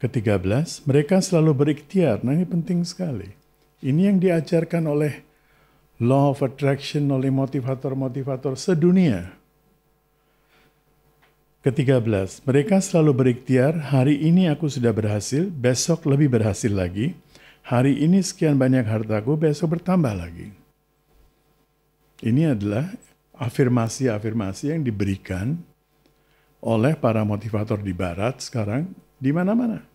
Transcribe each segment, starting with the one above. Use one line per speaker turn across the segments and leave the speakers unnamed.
Ke-13, mereka selalu berikhtiar. Nah, ini penting sekali. Ini yang diajarkan oleh Law of Attraction, oleh motivator-motivator sedunia. Ke-13, mereka selalu berikhtiar, hari ini aku sudah berhasil, besok lebih berhasil lagi. Hari ini sekian banyak hartaku, besok bertambah lagi. Ini adalah afirmasi-afirmasi yang diberikan oleh para motivator di barat sekarang di mana-mana.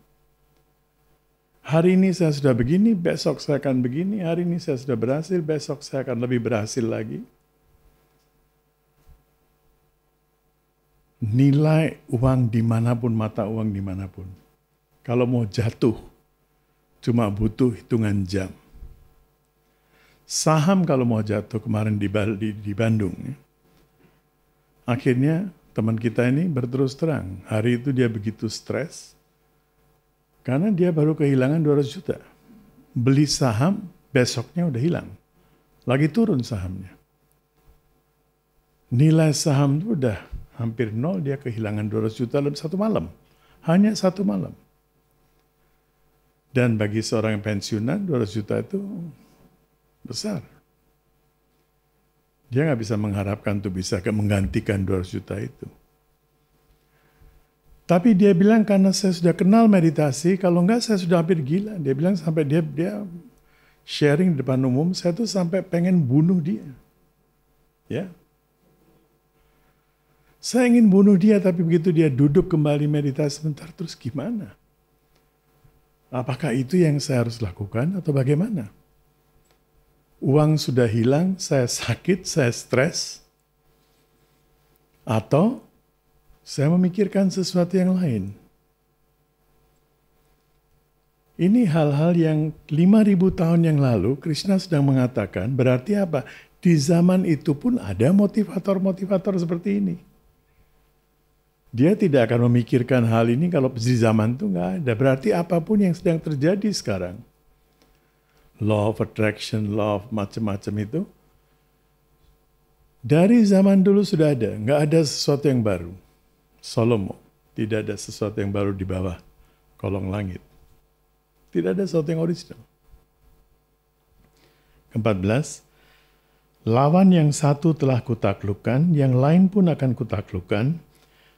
Hari ini saya sudah begini, besok saya akan begini. Hari ini saya sudah berhasil, besok saya akan lebih berhasil lagi. Nilai uang dimanapun, mata uang dimanapun. Kalau mau jatuh, cuma butuh hitungan jam. Saham kalau mau jatuh kemarin di Bandung. Akhirnya teman kita ini berterus terang. Hari itu dia begitu stres. Karena dia baru kehilangan 200 juta. Beli saham, besoknya udah hilang. Lagi turun sahamnya. Nilai saham itu udah hampir nol, dia kehilangan 200 juta dalam satu malam. Hanya satu malam. Dan bagi seorang yang pensiunan, 200 juta itu besar. Dia nggak bisa mengharapkan untuk bisa menggantikan 200 juta itu. Tapi dia bilang karena saya sudah kenal meditasi, kalau enggak saya sudah hampir gila. Dia bilang sampai dia sharing di depan umum, saya tuh sampai pengen bunuh dia. Ya. Saya ingin bunuh dia, tapi begitu dia duduk kembali meditasi sebentar, terus gimana? Apakah itu yang saya harus lakukan atau bagaimana? Uang sudah hilang, saya sakit, saya stres, atau saya memikirkan sesuatu yang lain. Ini hal-hal yang 5.000 tahun yang lalu Krishna sedang mengatakan, berarti apa? Di zaman itu pun ada motivator-motivator seperti ini. Dia tidak akan memikirkan hal ini kalau di zaman itu nggak ada. Berarti apapun yang sedang terjadi sekarang, law of attraction, law of macam-macam itu, dari zaman dulu sudah ada. Nggak ada sesuatu yang baru. Salomo, tidak ada sesuatu yang baru di bawah kolong langit. Tidak ada sesuatu yang original. Ke-14, lawan yang satu telah kutaklukkan, yang lain pun akan kutaklukkan.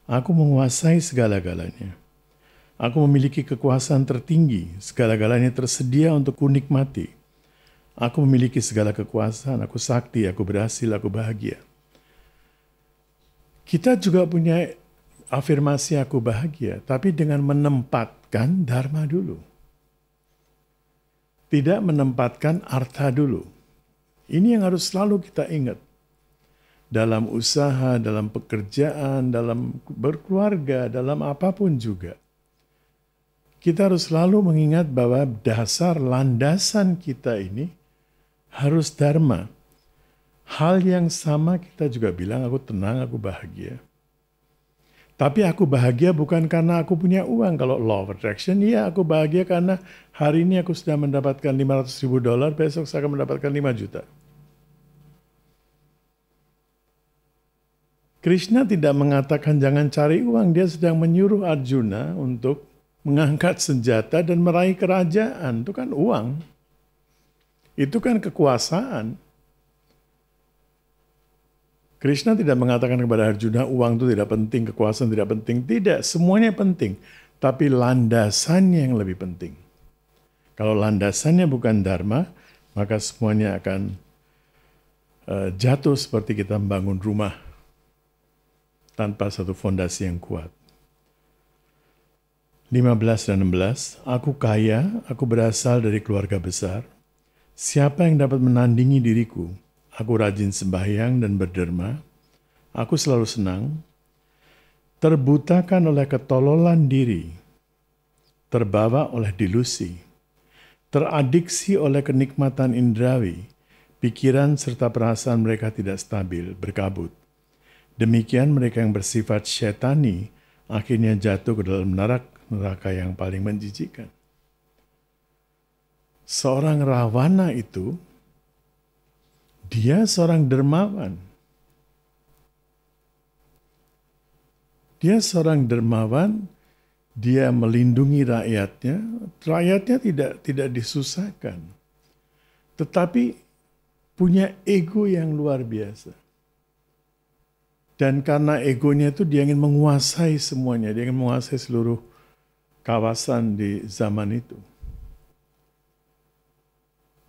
Aku menguasai segala-galanya. Aku memiliki kekuasaan tertinggi, segala-galanya tersedia untuk kunikmati. Aku memiliki segala kekuasaan, aku sakti, aku berhasil, aku bahagia. Kita juga punya afirmasi aku bahagia, tapi dengan menempatkan dharma dulu. Tidak menempatkan artha dulu. Ini yang harus selalu kita ingat. Dalam usaha, dalam pekerjaan, dalam berkeluarga, dalam apapun juga. Kita harus selalu mengingat bahwa dasar landasan kita ini harus dharma. Hal yang sama kita juga bilang, aku tenang, aku bahagia. Tapi aku bahagia bukan karena aku punya uang. Kalau law of attraction, iya aku bahagia karena hari ini aku sudah mendapatkan $500,000, besok saya akan mendapatkan 5 juta. Krishna tidak mengatakan jangan cari uang. Dia sedang menyuruh Arjuna untuk mengangkat senjata dan meraih kerajaan. Itu kan uang. Itu kan kekuasaan. Krishna tidak mengatakan kepada Arjuna, uang itu tidak penting, kekuasaan tidak penting. Tidak, semuanya penting. Tapi landasannya yang lebih penting. Kalau landasannya bukan dharma, maka semuanya akan jatuh seperti kita membangun rumah tanpa satu fondasi yang kuat. 15 dan 16, aku kaya, aku berasal dari keluarga besar. Siapa yang dapat menandingi diriku? Aku rajin sembahyang dan berderma. Aku selalu senang. Terbutakan oleh ketololan diri. Terbawa oleh delusi. Teradiksi oleh kenikmatan indrawi. Pikiran serta perasaan mereka tidak stabil, berkabut. Demikian mereka yang bersifat syetani akhirnya jatuh ke dalam neraka yang paling menjijikkan. Seorang Rawana itu, dia seorang dermawan. Dia seorang dermawan, dia melindungi rakyatnya. Rakyatnya tidak disusahkan. Tetapi punya ego yang luar biasa. Dan karena egonya itu dia ingin menguasai semuanya, dia ingin menguasai seluruh kawasan di zaman itu.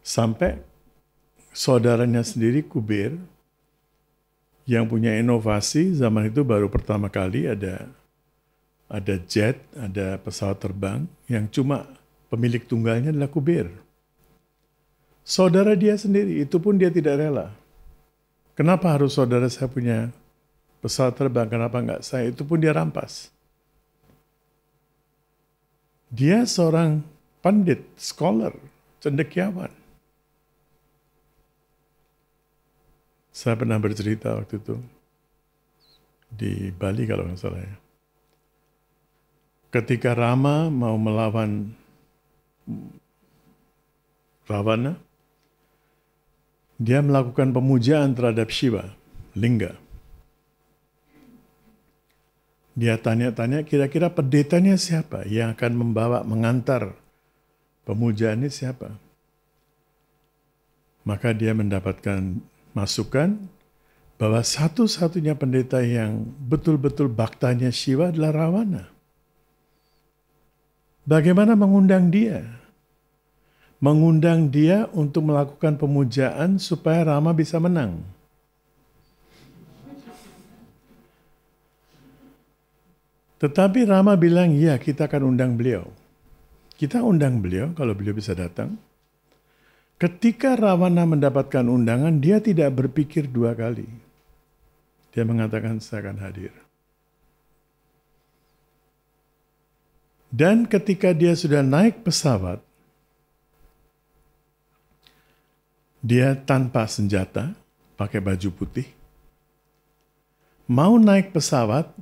Sampai saudaranya sendiri Kubir yang punya inovasi zaman itu baru pertama kali ada jet, ada pesawat terbang yang cuma pemilik tunggalnya adalah Kubir. Saudara dia sendiri, itu pun dia tidak rela. Kenapa harus saudara saya punya pesawat terbang, kenapa enggak saya? Itu pun dia rampas. Dia seorang pandit, scholar, cendekiawan. Saya pernah bercerita waktu itu di Bali kalau nggak salah ya. Ketika Rama mau melawan Ravana, dia melakukan pemujaan terhadap Shiva, lingga. Dia tanya-tanya kira-kira pendetanya siapa yang akan mengantar pemujaan ini siapa. Maka dia mendapatkan masukan bahwa satu-satunya pendeta yang betul-betul baktanya Shiva adalah Rawana. Bagaimana mengundang dia? Mengundang dia untuk melakukan pemujaan supaya Rama bisa menang. Tetapi Rama bilang, ya kita akan undang beliau. Kita undang beliau kalau beliau bisa datang. Ketika Rawana mendapatkan undangan, dia tidak berpikir dua kali. Dia mengatakan, saya akan hadir. Dan ketika dia sudah naik pesawat, dia tanpa senjata, pakai baju putih. Mau naik pesawat,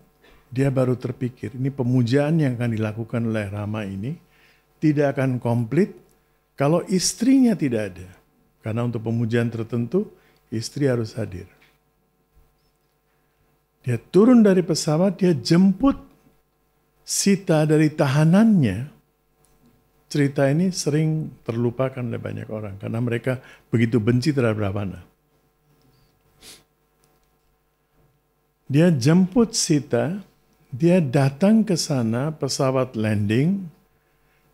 dia baru terpikir, ini pemujaan yang akan dilakukan oleh Rama ini tidak akan komplit kalau istrinya tidak ada. Karena untuk pemujaan tertentu, istri harus hadir. Dia turun dari pesawat, dia jemput Sita dari tahanannya. Cerita ini sering terlupakan oleh banyak orang karena mereka begitu benci terhadap Ravana. Dia jemput Sita, dia datang ke sana, pesawat landing,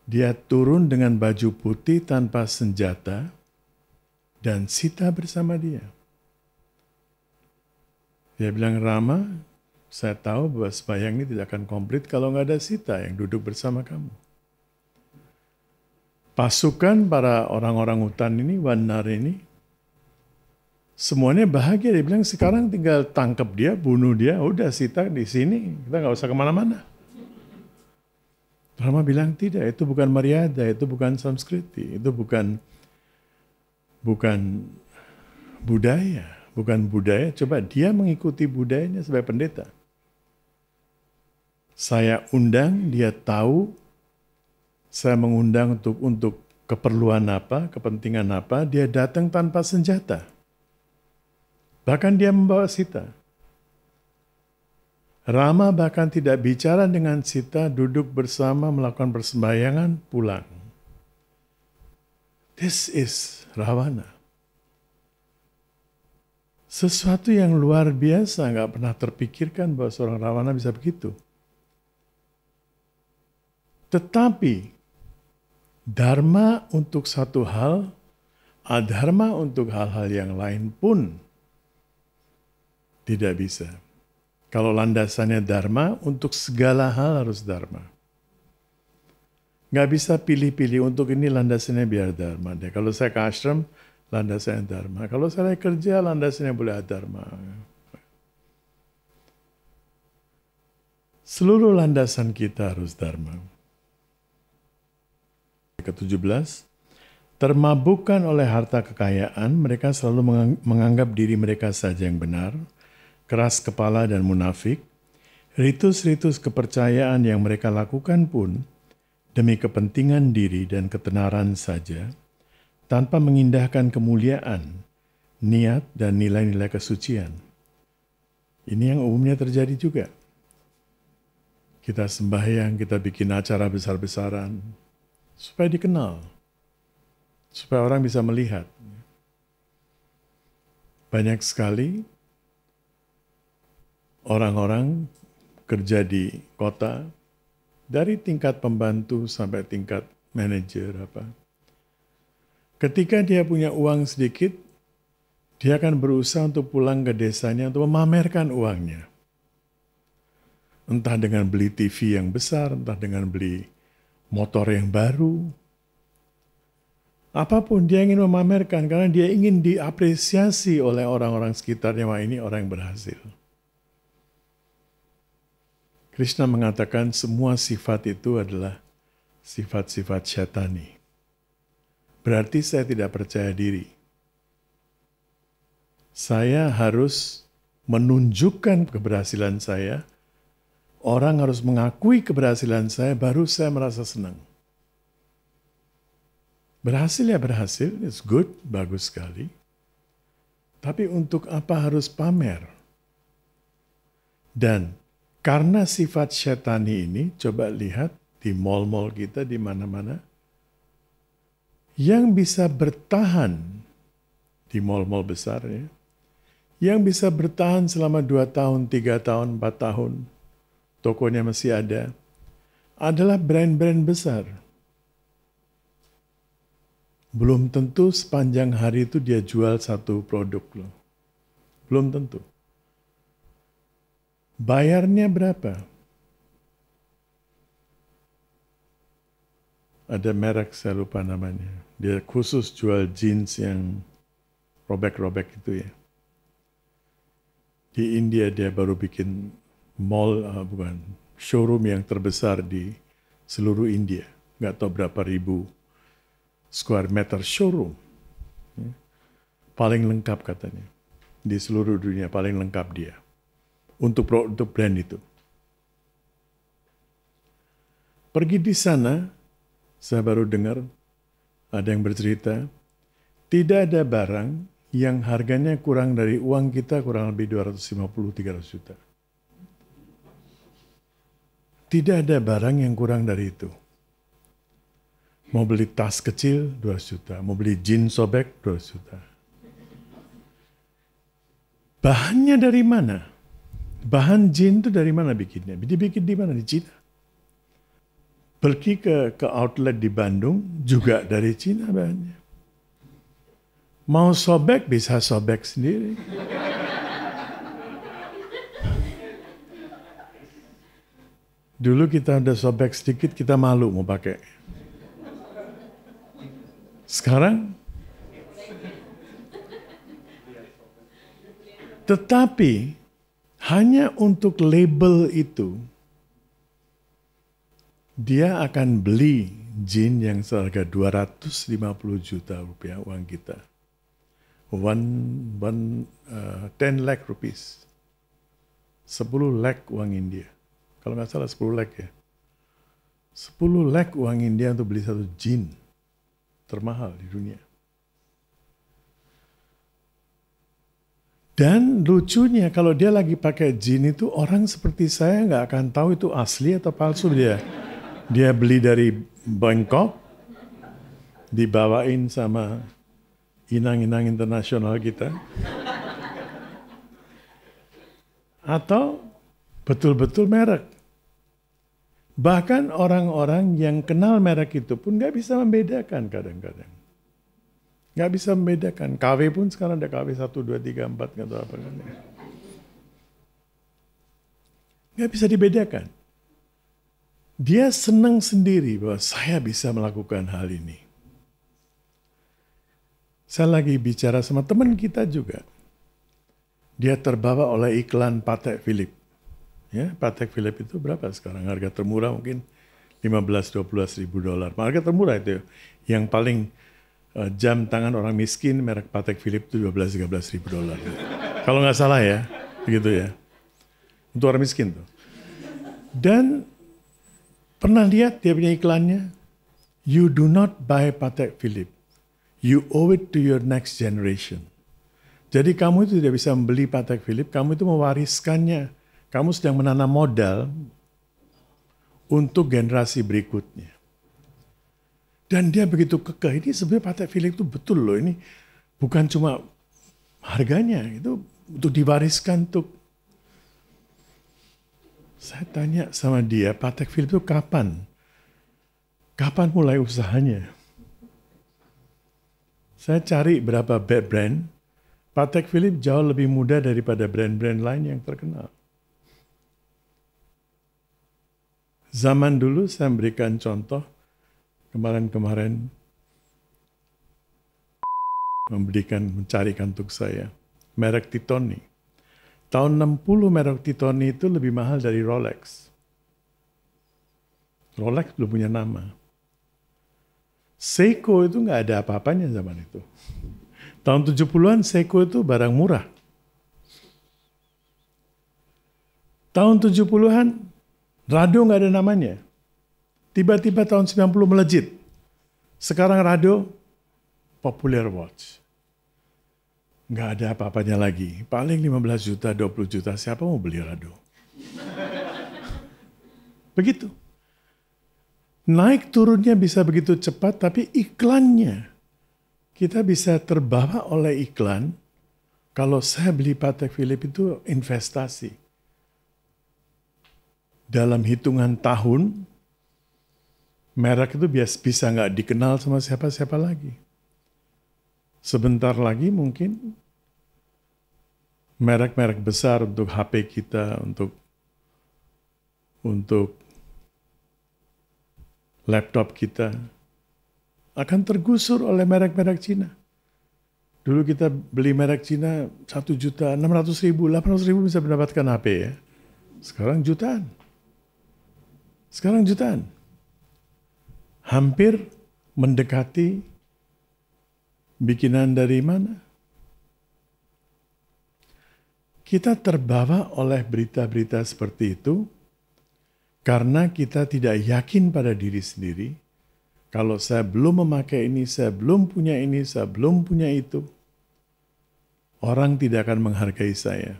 dia turun dengan baju putih tanpa senjata, dan Sita bersama dia. Dia bilang, Rama, saya tahu bahwa sembahyang ini tidak akan komplit kalau nggak ada Sita yang duduk bersama kamu. Pasukan para orang-orang hutan ini, Wanar ini, semuanya bahagia. Dia bilang sekarang tinggal tangkap dia, bunuh dia, udah Sita di sini, kita nggak usah kemana-mana. Rama bilang tidak, itu bukan Maryada, itu bukan Samskriti, itu bukan budaya. Coba dia mengikuti budayanya sebagai pendeta. Saya undang, dia tahu. Saya mengundang untuk keperluan apa, kepentingan apa, dia datang tanpa senjata. Bahkan dia membawa Sita. Rama bahkan tidak bicara dengan Sita, duduk bersama, melakukan persembahyangan, pulang. This is Rawana. Sesuatu yang luar biasa, nggak pernah terpikirkan bahwa seorang Rawana bisa begitu. Tetapi, dharma untuk satu hal, adharma untuk hal-hal yang lain pun tidak bisa. Kalau landasannya dharma, untuk segala hal harus dharma. Nggak bisa pilih-pilih, untuk ini landasannya biar dharma deh. Kalau saya ke ashram, landasannya dharma. Kalau saya kerja, landasannya boleh adharma. Seluruh landasan kita harus dharma. Ke-17, Termabukkan oleh harta kekayaan, mereka selalu menganggap diri mereka saja yang benar, keras kepala dan munafik. Ritus-ritus kepercayaan yang mereka lakukan pun demi kepentingan diri dan ketenaran saja, tanpa mengindahkan kemuliaan, niat, dan nilai-nilai kesucian. Ini yang umumnya terjadi juga. Kita sembahyang, kita bikin acara besar-besaran, supaya dikenal, supaya orang bisa melihat. Banyak sekali orang-orang kerja di kota, dari tingkat pembantu sampai tingkat manajer apa. Ketika dia punya uang sedikit, dia akan berusaha untuk pulang ke desanya untuk memamerkan uangnya. Entah dengan beli TV yang besar, entah dengan beli motor yang baru. Apapun dia ingin memamerkan karena dia ingin diapresiasi oleh orang-orang sekitarnya. Wah, ini orang yang berhasil. Krishna mengatakan semua sifat itu adalah sifat-sifat syatani. Berarti saya tidak percaya diri. Saya harus menunjukkan keberhasilan saya. Orang harus mengakui keberhasilan saya, baru saya merasa senang. Berhasil ya berhasil, it's good, bagus sekali. Tapi untuk apa harus pamer? Dan karena sifat syatani ini, coba lihat di mall-mall kita di mana-mana, yang bisa bertahan di mall-mall besar ya, yang bisa bertahan selama 2 tahun, 3 tahun, 4 tahun, tokonya masih ada, adalah brand-brand besar. Belum tentu sepanjang hari itu dia jual satu produk loh. Belum tentu. Bayarnya berapa? Ada merek saya lupa namanya. Dia khusus jual jeans yang robek-robek itu ya. Di India dia baru bikin mall, showroom yang terbesar di seluruh India. Nggak tahu berapa ribu square meter showroom. Paling lengkap katanya. Di seluruh dunia paling lengkap dia. Untuk brand itu. Pergi di sana, saya baru dengar ada yang bercerita, tidak ada barang yang harganya kurang dari uang kita kurang lebih 250-300 juta. Tidak ada barang yang kurang dari itu. Mau beli tas kecil 200 juta, mau beli jeans sobek 200 juta. Bahannya dari mana? Bahan jin itu dari mana bikinnya? Dibikin di mana? Di Cina. Pergi ke outlet di Bandung, juga dari Cina bahannya. Mau sobek, bisa sobek sendiri. Dulu kita udah sobek sedikit, kita malu mau pakai. Sekarang, tetapi hanya untuk label itu, dia akan beli jin yang seharga 250 juta rupiah uang kita. 10 lakh rupees. 10 lakh uang India. Kalau nggak salah 10 lakh ya. 10 lakh uang India untuk beli satu jin termahal di dunia. Dan lucunya kalau dia lagi pakai jin itu, orang seperti saya nggak akan tahu itu asli atau palsu dia. Dia beli dari Bangkok, dibawain sama inang-inang internasional kita. Atau betul-betul merek. Bahkan orang-orang yang kenal merek itu pun nggak bisa membedakan kadang-kadang. Nggak bisa membedakan. KW pun sekarang ada KW 1, 2, 3, 4, nggak tahu apa. Nggak bisa dibedakan. Dia senang sendiri bahwa saya bisa melakukan hal ini. Saya lagi bicara sama teman kita juga. Dia terbawa oleh iklan Patek Philippe. Ya, Patek Philippe itu berapa sekarang? Harga termurah mungkin 15-12 ribu dolar. Harga termurah itu yang paling jam tangan orang miskin merek Patek Philippe itu 12-13 ribu dolar. Kalau nggak salah ya, begitu ya. Untuk orang miskin tuh. Dan pernah lihat dia punya iklannya? You do not buy Patek Philippe. You owe it to your next generation. Jadi kamu itu tidak bisa membeli Patek Philippe, kamu itu mewariskannya. Kamu sedang menanam modal untuk generasi berikutnya. Dan dia begitu kekeh, ini sebenarnya Patek Philippe itu betul loh, ini bukan cuma harganya, itu untuk diwariskan untuk. Saya tanya sama dia, Patek Philippe itu kapan? Kapan mulai usahanya? Saya cari berapa brand, Patek Philippe jauh lebih muda daripada brand-brand lain yang terkenal. Zaman dulu saya memberikan contoh, kemarin-kemarin mencarikan untuk saya, merek Titoni. Tahun 60 merek Titoni itu lebih mahal dari Rolex. Rolex belum punya nama. Seiko itu nggak ada apa-apanya zaman itu. Tahun 70-an Seiko itu barang murah. Tahun 70-an Rado nggak ada namanya. Tiba-tiba tahun 90 melejit. Sekarang Rado popular watch. Nggak ada apa-apanya lagi. Paling 15 juta, 20 juta. Siapa mau beli Rado? Begitu. Naik turunnya bisa begitu cepat, tapi iklannya. Kita bisa terbawa oleh iklan. Kalau saya beli Patek Philippe itu investasi. Dalam hitungan tahun, merek itu bisa nggak dikenal sama siapa-siapa lagi. Sebentar lagi mungkin merek-merek besar untuk HP kita, untuk laptop kita akan tergusur oleh merek-merek Cina. Dulu kita beli merek Cina 1.600.000, 800.000 bisa mendapatkan HP ya. Sekarang jutaan. Hampir mendekati bikinan dari mana? Kita terbawa oleh berita-berita seperti itu karena kita tidak yakin pada diri sendiri. Kalau saya belum memakai ini, saya belum punya ini, saya belum punya itu, orang tidak akan menghargai saya.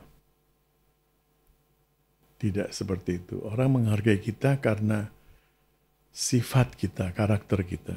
Tidak seperti itu. Orang menghargai kita karena sifat kita, karakter kita.